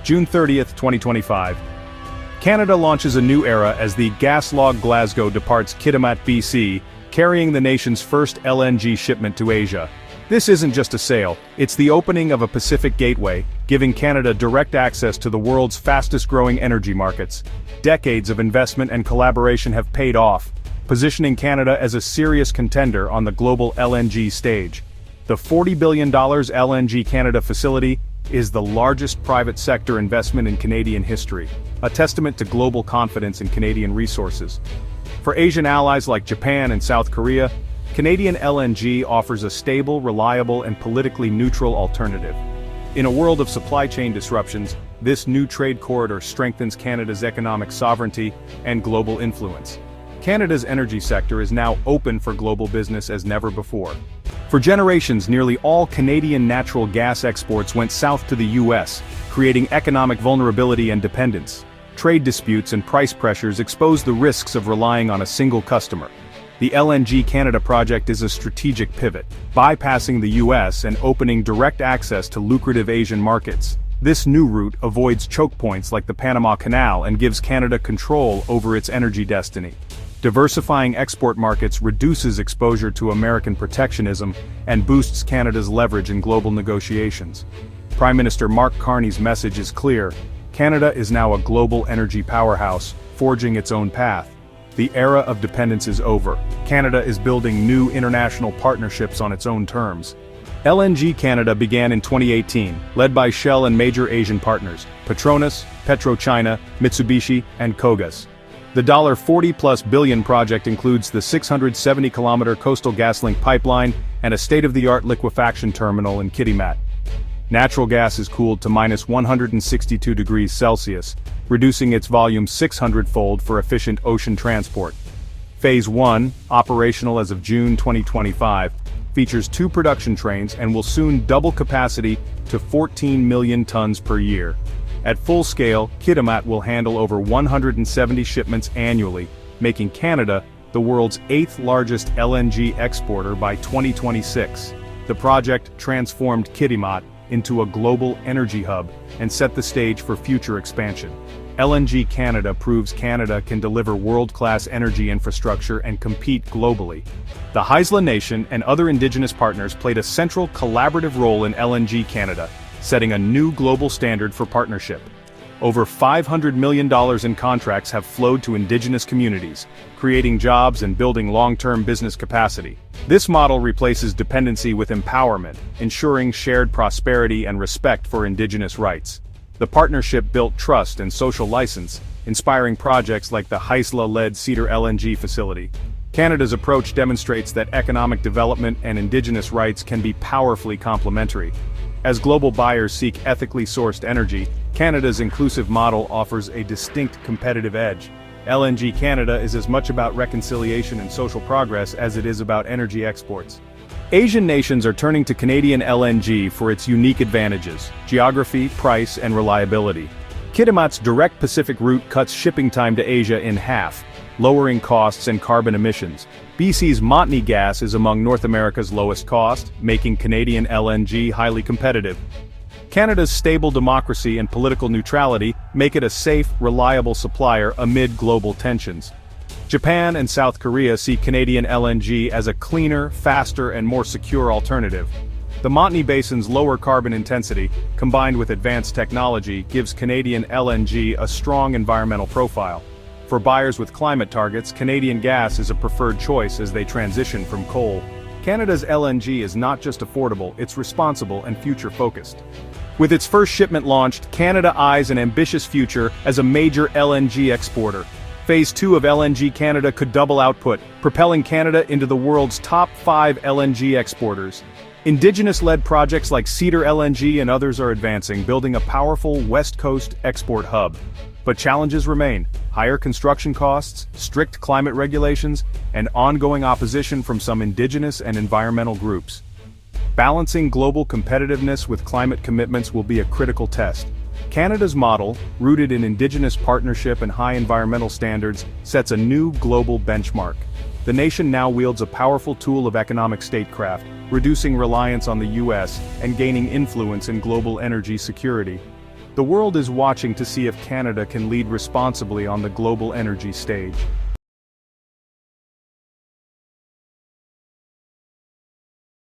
June 30th, 2025. Canada launches a new era as the gas-log Glasgow departs Kitimat, BC, carrying the nation's first LNG shipment to Asia. This isn't just a sail, it's the opening of a Pacific gateway, giving Canada direct access to the world's fastest-growing energy markets. Decades of investment and collaboration have paid off, positioning Canada as a serious contender on the global LNG stage. The $40 billion LNG Canada facility is the largest private sector investment in Canadian history, a testament to global confidence in Canadian resources. For Asian allies like Japan and South Korea, Canadian LNG offers a stable, reliable, and politically neutral alternative. In a world of supply chain disruptions, this new trade corridor strengthens Canada's economic sovereignty and global influence. Canada's energy sector is now open for global business as never before. For generations, nearly all Canadian natural gas exports went south to the US, creating economic vulnerability and dependence. Trade disputes and price pressures expose the risks of relying on a single customer. The LNG Canada project is a strategic pivot, bypassing the US and opening direct access to lucrative Asian markets. This new route avoids choke points like the Panama Canal and gives Canada control over its energy destiny. Diversifying export markets reduces exposure to American protectionism and boosts Canada's leverage in global negotiations. Prime Minister Mark Carney's message is clear: Canada is now a global energy powerhouse, forging its own path. The era of dependence is over. Canada is building new international partnerships on its own terms. LNG Canada began in 2018, led by Shell and major Asian partners, Petronas, PetroChina, Mitsubishi, and Kogas. The $40+ billion project includes the 670-kilometer Coastal GasLink pipeline and a state-of-the-art liquefaction terminal in Kitimat. Natural gas is cooled to -162 degrees Celsius, reducing its volume 600-fold for efficient ocean transport. Phase 1, operational as of June 2025, features 2 production trains and will soon double capacity to 14 million tons per year. At full scale, Kitimat will handle over 170 shipments annually, making Canada the world's 8th largest LNG exporter by 2026. The project transformed Kitimat into a global energy hub and set the stage for future expansion. LNG Canada proves Canada can deliver world-class energy infrastructure and compete globally. The Haisla Nation and other Indigenous partners played a central collaborative role in LNG Canada, setting a new global standard for partnership. Over $500 million in contracts have flowed to Indigenous communities, creating jobs and building long-term business capacity. This model replaces dependency with empowerment, ensuring shared prosperity and respect for Indigenous rights. The partnership built trust and social license, inspiring projects like the Haisla-led Cedar LNG facility. Canada's approach demonstrates that economic development and Indigenous rights can be powerfully complementary. As global buyers seek ethically sourced energy, Canada's inclusive model offers a distinct competitive edge. LNG Canada is as much about reconciliation and social progress as it is about energy exports. Asian nations are turning to Canadian LNG for its unique advantages: geography, price, and reliability. Kitimat's direct Pacific route cuts shipping time to Asia in half, lowering costs and carbon emissions. BC's Montney gas is among North America's lowest cost, making Canadian LNG highly competitive. Canada's stable democracy and political neutrality make it a safe, reliable supplier amid global tensions. Japan and South Korea see Canadian LNG as a cleaner, faster, and more secure alternative. The Montney Basin's lower carbon intensity, combined with advanced technology, gives Canadian LNG a strong environmental profile. For buyers with climate targets, Canadian gas is a preferred choice as they transition from coal. Canada's LNG is not just affordable, it's responsible and future-focused. With its first shipment launched, Canada eyes an ambitious future as a major LNG exporter. Phase 2 of LNG Canada could double output, propelling Canada into the world's top 5 LNG exporters. Indigenous-led projects like Cedar LNG and others are advancing, building a powerful West Coast export hub. But challenges remain: higher construction costs, strict climate regulations, and ongoing opposition from some Indigenous and environmental groups. Balancing global competitiveness with climate commitments will be a critical test. Canada's model, rooted in Indigenous partnership and high environmental standards, sets a new global benchmark. The nation now wields a powerful tool of economic statecraft, reducing reliance on the US and gaining influence in global energy security. The world is watching to see if Canada can lead responsibly on the global energy stage.